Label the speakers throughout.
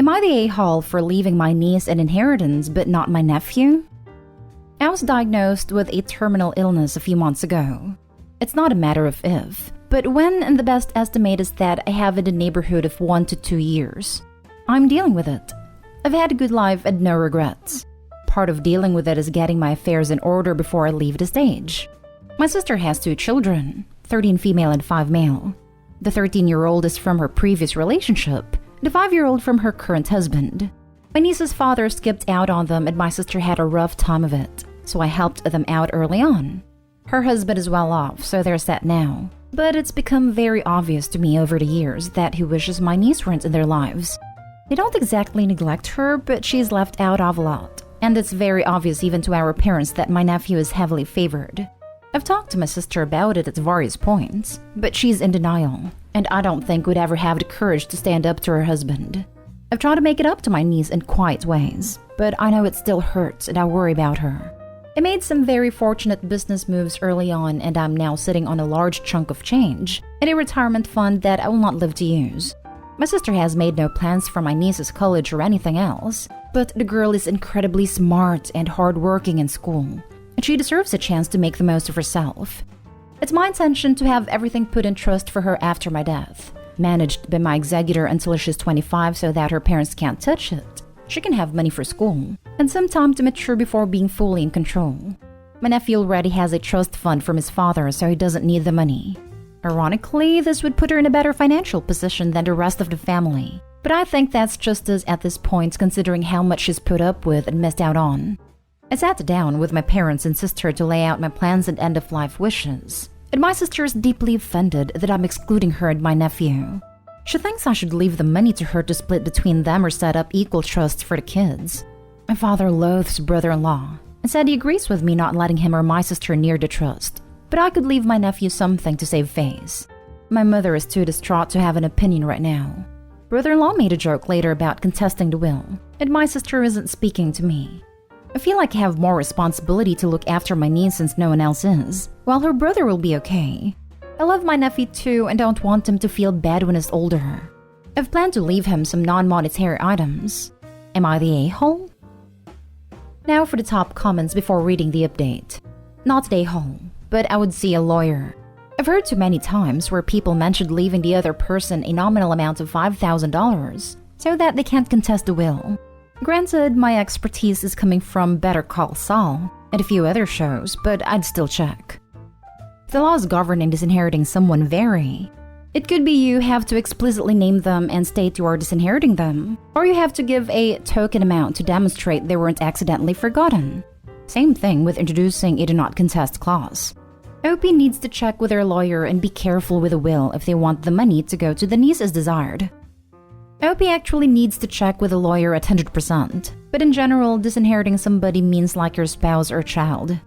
Speaker 1: Am I the a-hole for leaving my niece an inheritance but not my nephew? I was diagnosed with a terminal illness a few months ago. It's not a matter of if, but when, and the best estimate is that I have in the neighborhood of 1 to 2 years. I'm dealing with it. I've had a good life and no regrets. Part of dealing with it is getting my affairs in order before I leave the stage. My sister has 2 children, 13 female and 5 male. The 13-year-old is from her previous relationship, the 5-year-old from her current husband. My niece's father skipped out on them and my sister had a rough time of it, so I helped them out early on. Her husband is well off, so they're set now. But it's become very obvious to me over the years that he wishes my niece weren't in their lives. They don't exactly neglect her, but she's left out of a lot. And it's very obvious even to our parents that my nephew is heavily favored. I've talked to my sister about it at various points, but she's in denial, and I don't think would ever have the courage to stand up to her husband. I've tried to make it up to my niece in quiet ways, but I know it still hurts and I worry about her. I made some very fortunate business moves early on and I'm now sitting on a large chunk of change in a retirement fund that I will not live to use. My sister has made no plans for my niece's college or anything else, but the girl is incredibly smart and hardworking in school, and she deserves a chance to make the most of herself. It's my intention to have everything put in trust for her after my death, managed by my executor until she's 25 so that her parents can't touch it. She can have money for school, and some time to mature before being fully in control. My nephew already has a trust fund from his father, so he doesn't need the money. Ironically, this would put her in a better financial position than the rest of the family, but I think that's just as at this point considering how much she's put up with and missed out on. I sat down with my parents and sister to lay out my plans and end-of-life wishes, and my sister is deeply offended that I'm excluding her and my nephew. She thinks I should leave the money to her to split between them or set up equal trusts for the kids. My father loathes brother-in-law and said he agrees with me not letting him or my sister near the trust, but I could leave my nephew something to save face. My mother is too distraught to have an opinion right now. Brother-in-law made a joke later about contesting the will, and my sister isn't speaking to me. I feel like I have more responsibility to look after my niece since no one else is, while her brother will be okay. I love my nephew too and don't want him to feel bad when he's older. I've planned to leave him some non-monetary items. Am I the a-hole? Now for the top comments before reading the update. Not the a-hole, but I would see a lawyer. I've heard too many times where people mentioned leaving the other person a nominal amount of $5,000 so that they can't contest the will. Granted, my expertise is coming from Better Call Saul and a few other shows, but I'd still check. The laws governing disinheriting someone vary. It could be you have to explicitly name them and state you are disinheriting them, or you have to give a token amount to demonstrate they weren't accidentally forgotten. Same thing with introducing a do not contest clause. OP needs to check with their lawyer and be careful with a will if they want the money to go to the niece as desired. OP actually needs to check with a lawyer at 100%, but in general, disinheriting somebody means like your spouse or child.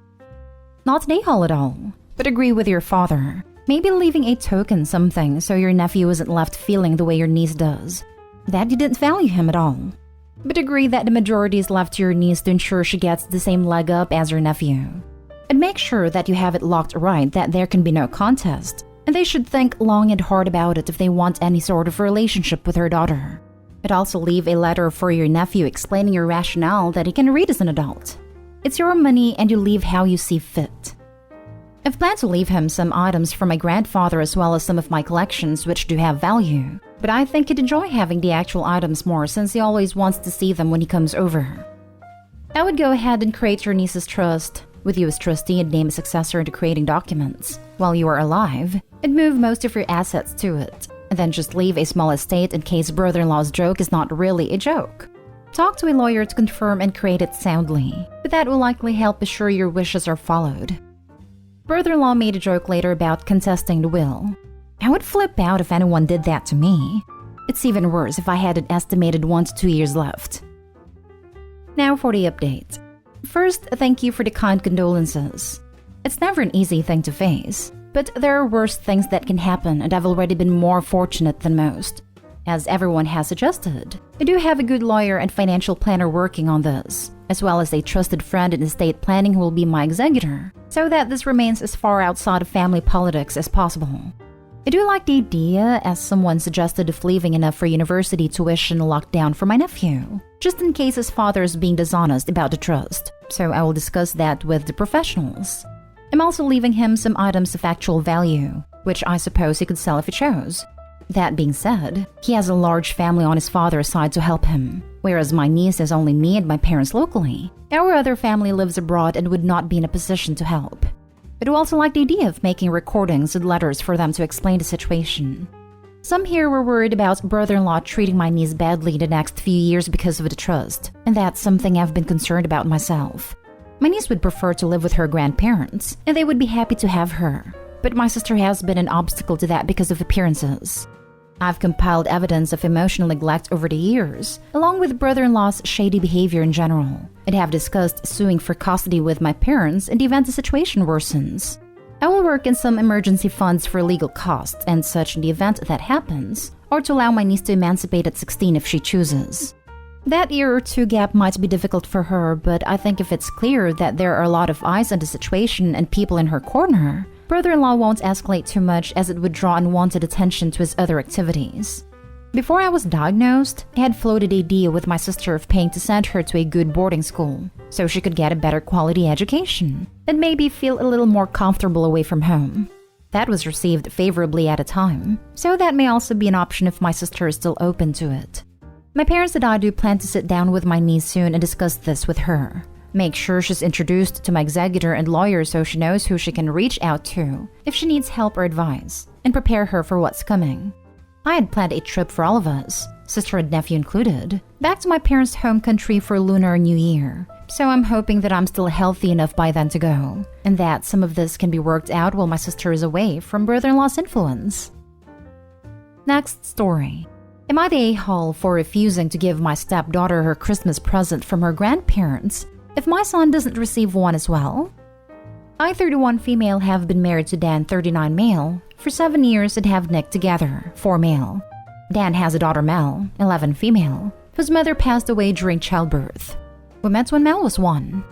Speaker 1: Not an a-hole at all, but agree with your father. Maybe leaving a token something so your nephew isn't left feeling the way your niece does, that you didn't value him at all. But agree that the majority is left to your niece to ensure she gets the same leg up as your nephew. And make sure that you have it locked right that there can be no contest, and they should think long and hard about it if they want any sort of relationship with her daughter. And also leave a letter for your nephew explaining your rationale that he can read as an adult. It's your money and you leave how you see fit. I've planned to leave him some items from my grandfather as well as some of my collections which do have value, but I think he'd enjoy having the actual items more since he always wants to see them when he comes over. I would go ahead and create your niece's trust, with you as trustee and name a successor into creating documents, while you are alive, and move most of your assets to it, and then just leave a small estate in case brother-in-law's joke is not really a joke. Talk to a lawyer to confirm and create it soundly, but that will likely help assure your wishes are followed. Brother-in-law made a joke later about contesting the will. I would flip out if anyone did that to me. It's even worse if I had an estimated 1 to 2 years left. Now for the update. First, thank you for the kind condolences. It's never an easy thing to face, but there are worse things that can happen and I've already been more fortunate than most. As everyone has suggested, I do have a good lawyer and financial planner working on this, as well as a trusted friend in estate planning who will be my executor, so that this remains as far outside of family politics as possible. I do like the idea, as someone suggested, of leaving enough for university tuition locked down for my nephew, just in case his father is being dishonest about the trust, so I will discuss that with the professionals. I'm also leaving him some items of actual value, which I suppose he could sell if he chose. That being said, he has a large family on his father's side to help him, whereas my niece has only me and my parents locally. Our other family lives abroad and would not be in a position to help. I do also like the idea of making recordings and letters for them to explain the situation. Some here were worried about brother-in-law treating my niece badly the next few years because of the trust, and that's something I've been concerned about myself. My niece would prefer to live with her grandparents, and they would be happy to have her, but my sister has been an obstacle to that because of appearances. I've compiled evidence of emotional neglect over the years, along with brother-in-law's shady behavior in general, and have discussed suing for custody with my parents in the event the situation worsens. I will work in some emergency funds for legal costs and such in the event that happens, or to allow my niece to emancipate at 16 if she chooses. That year or two gap might be difficult for her, but I think if it's clear that there are a lot of eyes on the situation and people in her corner, brother-in-law won't escalate too much, as it would draw unwanted attention to his other activities. Before I was diagnosed, I had floated the idea with my sister of paying to send her to a good boarding school, so she could get a better quality education, and maybe feel a little more comfortable away from home. That was received favorably at a time, so that may also be an option if my sister is still open to it. My parents and I do plan to sit down with my niece soon and discuss this with her. Make sure she's introduced to my executor and lawyer so she knows who she can reach out to if she needs help or advice, and prepare her for what's coming. I had planned a trip for all of us, sister and nephew included, back to my parents' home country for Lunar New Year, so I'm hoping that I'm still healthy enough by then to go, and that some of this can be worked out while my sister is away from brother-in-law's influence. Next story. Am I the a-hole for refusing to give my stepdaughter her Christmas present from her grandparents if my son doesn't receive one as well? I, 31 female, have been married to Dan, 39 male, for 7 years and have Nick together, 4 male. Dan has a daughter, Mel, 11 female, whose mother passed away during childbirth. We met when Mel was 1.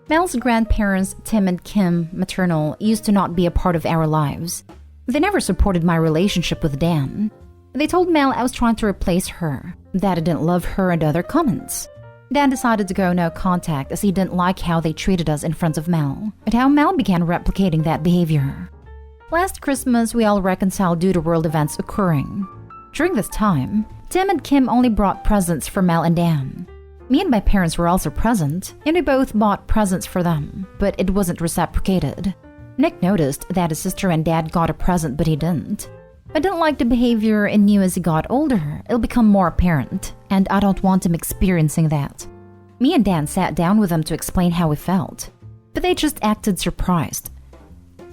Speaker 1: Mel's grandparents, Tim and Kim, maternal, used to not be a part of our lives. They never supported my relationship with Dan. They told Mel I was trying to replace her, that I didn't love her, and other comments. Dan decided to go no contact as he didn't like how they treated us in front of Mel, and how Mel began replicating that behavior. Last Christmas, we all reconciled due to world events occurring. During this time, Tim and Kim only brought presents for Mel and Dan. Me and my parents were also present, and we both bought presents for them, but it wasn't reciprocated. Nick noticed that his sister and dad got a present, but he didn't. I didn't like the behavior and knew as he got older, it'll become more apparent, and I don't want him experiencing that. Me and Dan sat down with them to explain how we felt, but they just acted surprised.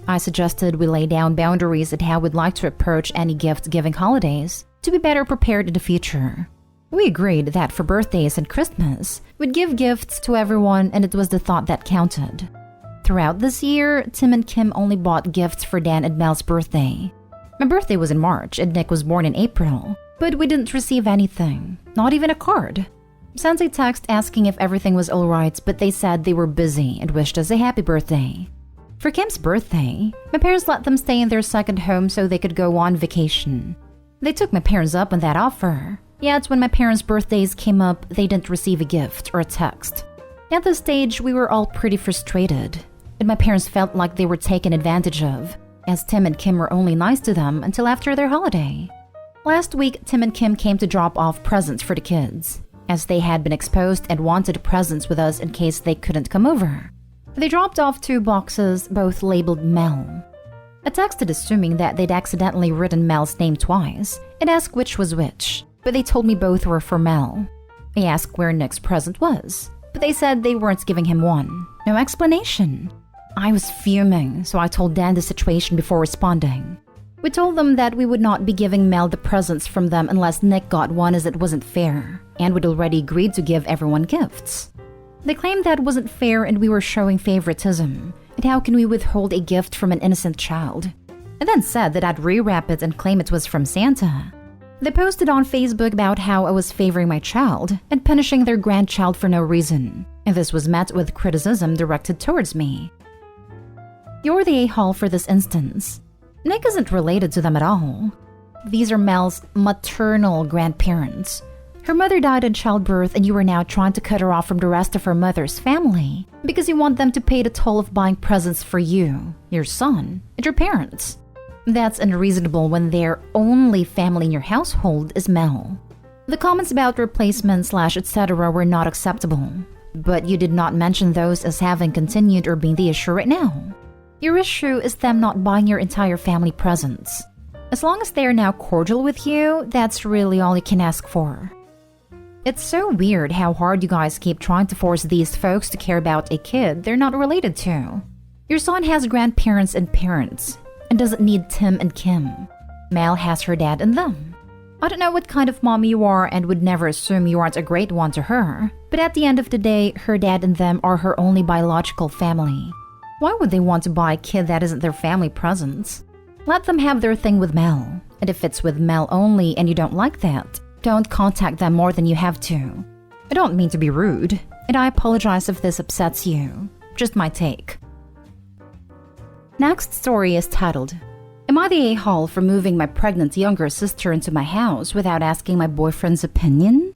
Speaker 1: I suggested we lay down boundaries at how we'd like to approach any gift-giving holidays to be better prepared in the future. We agreed that for birthdays and Christmas, we'd give gifts to everyone, and it was the thought that counted. Throughout this year, Tim and Kim only bought gifts for Dan and Mel's birthday. My birthday was in March and Nick was born in April, but we didn't receive anything, not even a card. Sent a text asking if everything was alright, but they said they were busy and wished us a happy birthday. For Kim's birthday, my parents let them stay in their second home so they could go on vacation. They took my parents up on that offer, yet when my parents' birthdays came up, they didn't receive a gift or a text. At this stage, we were all pretty frustrated, and my parents felt like they were taken advantage of, as Tim and Kim were only nice to them until after their holiday. Last week, Tim and Kim came to drop off presents for the kids, as they had been exposed and wanted presents with us in case they couldn't come over. They dropped off 2 boxes, both labeled Mel. I texted assuming that they'd accidentally written Mel's name twice and asked which was which, but they told me both were for Mel. I asked where Nick's present was, but they said they weren't giving him one. No explanation. I was fuming, so I told Dan the situation before responding. We told them that we would not be giving Mel the presents from them unless Nick got one, as it wasn't fair, and we'd already agreed to give everyone gifts. They claimed that wasn't fair and we were showing favoritism, and how can we withhold a gift from an innocent child? And then said that I'd rewrap it and claim it was from Santa. They posted on Facebook about how I was favoring my child and punishing their grandchild for no reason, and this was met with criticism directed towards me. You're the a-hole for this instance. Nick isn't related to them at all. These are Mel's maternal grandparents. Her mother died in childbirth and you are now trying to cut her off from the rest of her mother's family because you want them to pay the toll of buying presents for you, your son, and your parents. That's unreasonable when their only family in your household is Mel. The comments about replacement / etc. were not acceptable, but you did not mention those as having continued or being the issue right now. Your issue is them not buying your entire family presents. As long as they are now cordial with you, that's really all you can ask for. It's so weird how hard you guys keep trying to force these folks to care about a kid they're not related to. Your son has grandparents and parents, and doesn't need Tim and Kim. Mel has her dad and them. I don't know what kind of mom you are and would never assume you aren't a great one to her, but at the end of the day, her dad and them are her only biological family. Why would they want to buy a kid that isn't their family presents? Let them have their thing with Mel, and if it's with Mel only and you don't like that, don't contact them more than you have to. I don't mean to be rude, and I apologize if this upsets you. Just my take. Next story is titled, Am I the a-hole for moving my pregnant younger sister into my house without asking my boyfriend's opinion?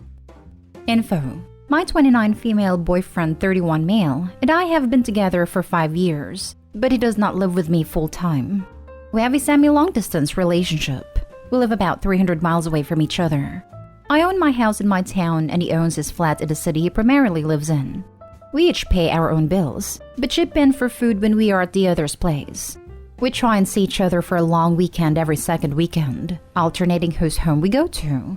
Speaker 1: Info. My 29 female boyfriend, 31 male, and I have been together for 5 years, but he does not live with me full-time. We have a semi-long distance relationship. We live about 300 miles away from each other. I own my house in my town and he owns his flat in the city he primarily lives in. We each pay our own bills, but chip in for food when we are at the other's place. We try and see each other for a long weekend every second weekend, alternating whose home we go to.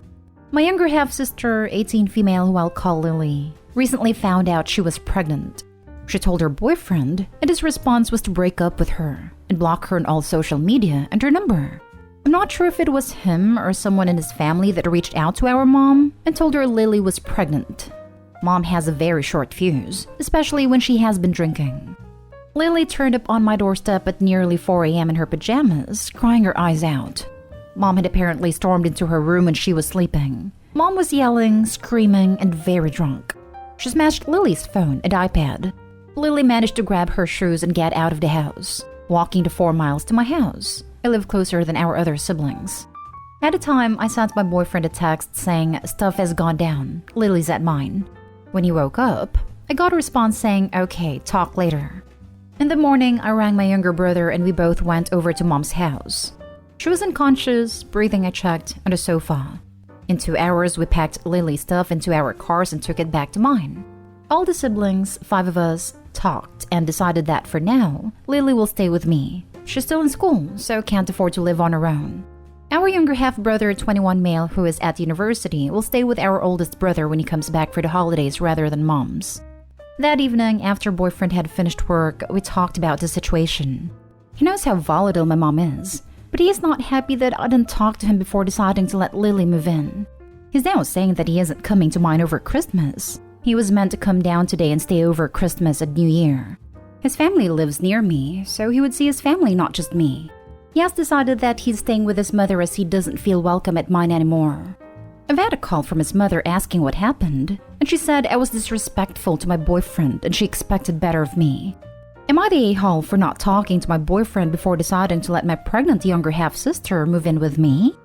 Speaker 1: My younger half-sister, 18 female who I'll call Lily, recently found out she was pregnant. She told her boyfriend, and his response was to break up with her and block her on all social media and her number. I'm not sure if it was him or someone in his family that reached out to our mom and told her Lily was pregnant. Mom has a very short fuse, especially when she has been drinking. Lily turned up on my doorstep at nearly 4 a.m. in her pajamas, crying her eyes out. Mom had apparently stormed into her room when she was sleeping. Mom was yelling, screaming, and very drunk. She smashed Lily's phone and iPad. Lily managed to grab her shoes and get out of the house, walking the 4 miles to my house. I live closer than our other siblings. At the time, I sent my boyfriend a text saying, "Stuff has gone down. Lily's at mine." When he woke up, I got a response saying, "Okay, talk later." In the morning, I rang my younger brother and we both went over to Mom's house. She was unconscious, breathing I checked, on the sofa. In 2 hours, we packed Lily's stuff into our cars and took it back to mine. All the siblings, 5 of us, talked and decided that for now, Lily will stay with me. She's still in school, so can't afford to live on her own. Our younger half-brother, 21 male, who is at university, will stay with our oldest brother when he comes back for the holidays rather than Mom's. That evening, after boyfriend had finished work, we talked about the situation. He knows how volatile my mom is, but he is not happy that I didn't talk to him before deciding to let Lily move in. He's now saying that he isn't coming to mine over Christmas. He was meant to come down today and stay over Christmas and New Year. His family lives near me, so he would see his family, not just me. He has decided that he's staying with his mother as he doesn't feel welcome at mine anymore. I've had a call from his mother asking what happened, and she said I was disrespectful to my boyfriend and she expected better of me. Am I the a-hole for not talking to my boyfriend before deciding to let my pregnant younger half-sister move in with me?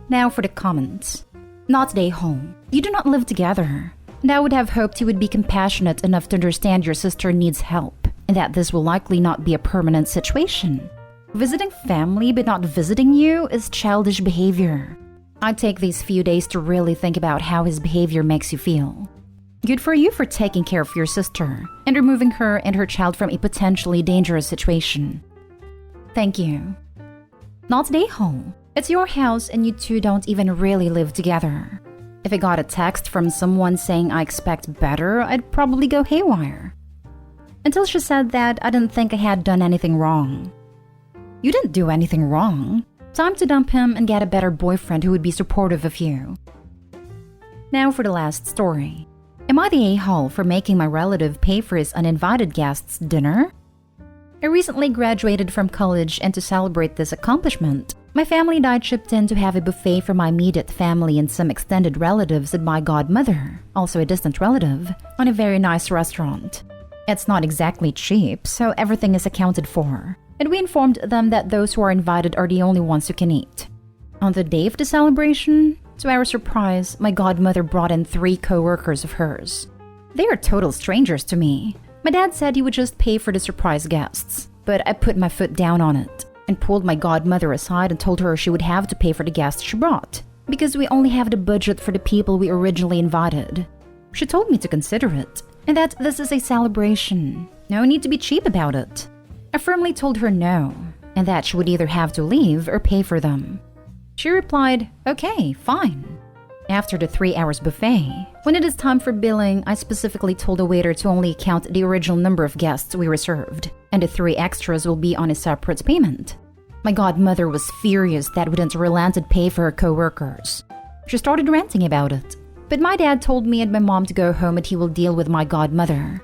Speaker 1: Now for the comments. Not the a-hole. You do not live together. And I would have hoped you would be compassionate enough to understand your sister needs help, and that this will likely not be a permanent situation. Visiting family but not visiting you is childish behavior. I'd take these few days to really think about how his behavior makes you feel. Good for you for taking care of your sister and removing her and her child from a potentially dangerous situation. Thank you. Not the a-hole. It's your house and you two don't even really live together. If I got a text from someone saying I expect better, I'd probably go haywire. Until she said that, I didn't think I had done anything wrong. You didn't do anything wrong. Time to dump him and get a better boyfriend who would be supportive of you. Now for the last story. Am I the a-hole for making my relative pay for his uninvited guests' dinner? I recently graduated from college, and to celebrate this accomplishment, my family and I chipped in to have a buffet for my immediate family and some extended relatives and my godmother, also a distant relative, on a very nice restaurant. It's not exactly cheap, so everything is accounted for. and we informed them that those who are invited are the only ones who can eat. On the day of the celebration, to our surprise, my godmother brought in 3 co-workers of hers. They are total strangers to me. My dad said he would just pay for the surprise guests, but I put my foot down on it and pulled my godmother aside and told her she would have to pay for the guests she brought, because we only have the budget for the people we originally invited. She told me to consider it, and that this is a celebration. No need to be cheap about it. I firmly told her no, and that she would either have to leave or pay for them. She replied, okay, fine. After the 3 hours buffet, when it is time for billing, I specifically told the waiter to only count the original number of guests we reserved, and the 3 extras will be on a separate payment. My godmother was furious that we didn't relent and pay for her co-workers. She started ranting about it, but my dad told me and my mom to go home and he will deal with my godmother.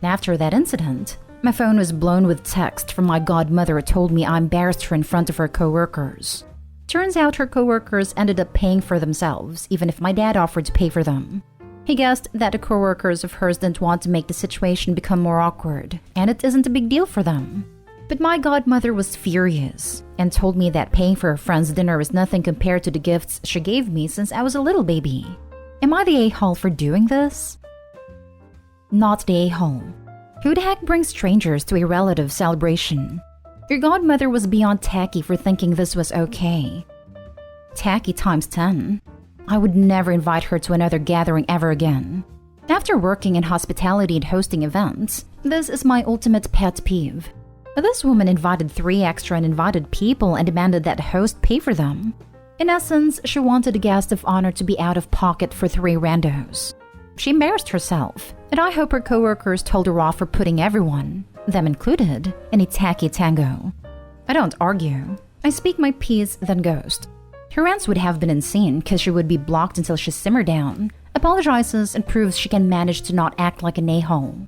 Speaker 1: After that incident, my phone was blown with text from my godmother who told me I embarrassed her in front of her co-workers. Turns out her co-workers ended up paying for themselves, even if my dad offered to pay for them. He guessed that the co-workers of hers didn't want to make the situation become more awkward, and it isn't a big deal for them. But my godmother was furious and told me that paying for her friend's dinner was nothing compared to the gifts she gave me since I was a little baby. Am I the a-hole for doing this? Not the a-hole. Who the heck brings strangers to a relative celebration? Your godmother was beyond tacky for thinking this was okay. Tacky times 10. I would never invite her to another gathering ever again. After working in hospitality and hosting events, this is my ultimate pet peeve. This woman invited 3 extra uninvited people and demanded that the host pay for them. In essence, she wanted a guest of honor to be out of pocket for 3 randos. She embarrassed herself, and I hope her co-workers told her off for putting everyone, them included, in a tacky tango. I don't argue. I speak my piece, then ghost. Her rants would have been insane because she would be blocked until she simmered down, apologizes, and proves she can manage to not act like an a-hole.